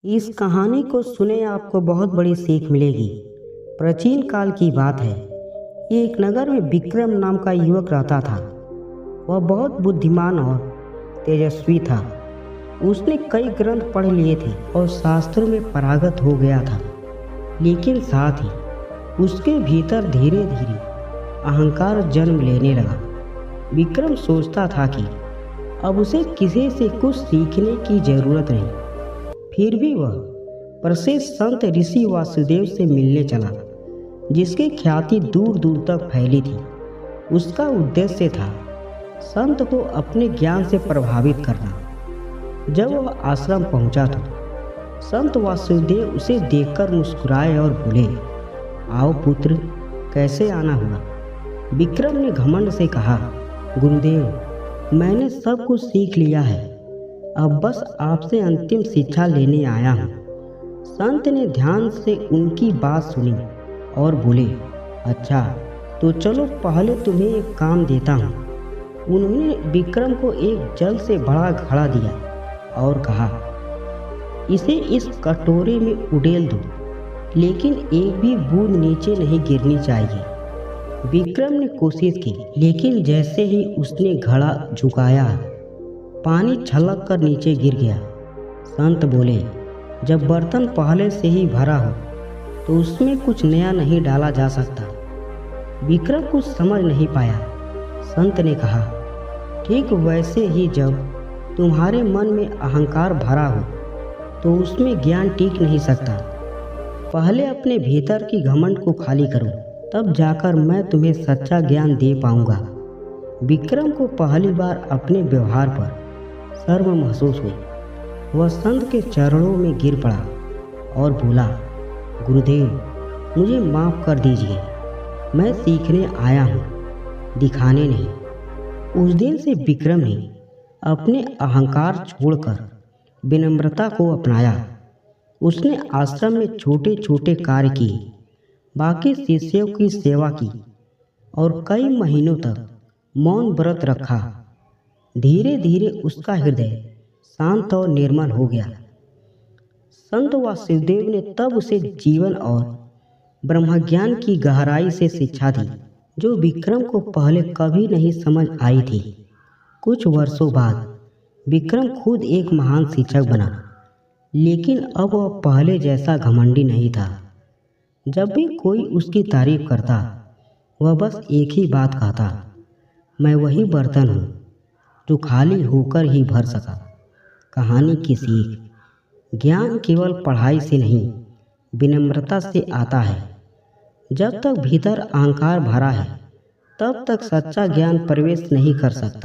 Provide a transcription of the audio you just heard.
इस कहानी को सुने आपको बहुत बड़ी सीख मिलेगी। प्राचीन काल की बात है। एक नगर में विक्रम नाम का युवक रहता था। वह बहुत बुद्धिमान और तेजस्वी था। उसने कई ग्रंथ पढ़ लिए थे और शास्त्रों में पारंगत हो गया था। लेकिन साथ ही उसके भीतर धीरे धीरे अहंकार जन्म लेने लगा। विक्रम सोचता था कि अब उसे किसी से कुछ सीखने की जरूरत नहीं। फिर भी वह प्रसिद्ध संत ऋषि वासुदेव से मिलने चला, जिसकी ख्याति दूर दूर तक फैली थी। उसका उद्देश्य था संत को अपने ज्ञान से प्रभावित करना। जब वह आश्रम पहुंचा तो संत वासुदेव उसे देखकर मुस्कुराए और बोले, आओ पुत्र, कैसे आना हुआ। विक्रम ने घमंड से कहा, गुरुदेव, मैंने सब कुछ सीख लिया है, अब बस आपसे अंतिम शिक्षा लेने आया हूँ। संत ने ध्यान से उनकी बात सुनी और बोले, अच्छा तो चलो, पहले तुम्हें एक काम देता हूँ। उन्होंने विक्रम को एक जल से बड़ा घड़ा दिया और कहा, इसे इस कटोरे में उड़ेल दो, लेकिन एक भी बूंद नीचे नहीं गिरनी चाहिए। विक्रम ने कोशिश की, लेकिन जैसे ही उसने घड़ा झुकाया, पानी छलक कर नीचे गिर गया। संत बोले, जब बर्तन पहले से ही भरा हो तो उसमें कुछ नया नहीं डाला जा सकता। विक्रम कुछ समझ नहीं पाया। संत ने कहा, ठीक वैसे ही जब तुम्हारे मन में अहंकार भरा हो तो उसमें ज्ञान टिक नहीं सकता। पहले अपने भीतर की घमंड को खाली करो, तब जाकर मैं तुम्हें सच्चा ज्ञान दे पाऊंगा। विक्रम को पहली बार अपने व्यवहार पर शर्म महसूस हुई। वह संत के चरणों में गिर पड़ा और बोला, गुरुदेव, मुझे माफ़ कर दीजिए, मैं सीखने आया हूँ, दिखाने नहीं। उस दिन से विक्रम ने अपने अहंकार छोड़कर विनम्रता को अपनाया। उसने आश्रम में छोटे छोटे कार्य किए, बाकी शिष्यों की सेवा की और कई महीनों तक मौन व्रत रखा। धीरे धीरे उसका हृदय शांत और निर्मल हो गया। संत वासुदेव ने तब उसे जीवन और ब्रह्मज्ञान की गहराई से शिक्षा दी, जो विक्रम को पहले कभी नहीं समझ आई थी। कुछ वर्षों बाद विक्रम खुद एक महान शिक्षक बना, लेकिन अब वह पहले जैसा घमंडी नहीं था। जब भी कोई उसकी तारीफ करता, वह बस एक ही बात कहता, मैं वही बर्तन हूँ जो खाली होकर ही भर सका। कहानी की सीख, ज्ञान केवल पढ़ाई से नहीं, विनम्रता से आता है। जब तक भीतर अहंकार भरा है, तब तक सच्चा ज्ञान प्रवेश नहीं कर सकता।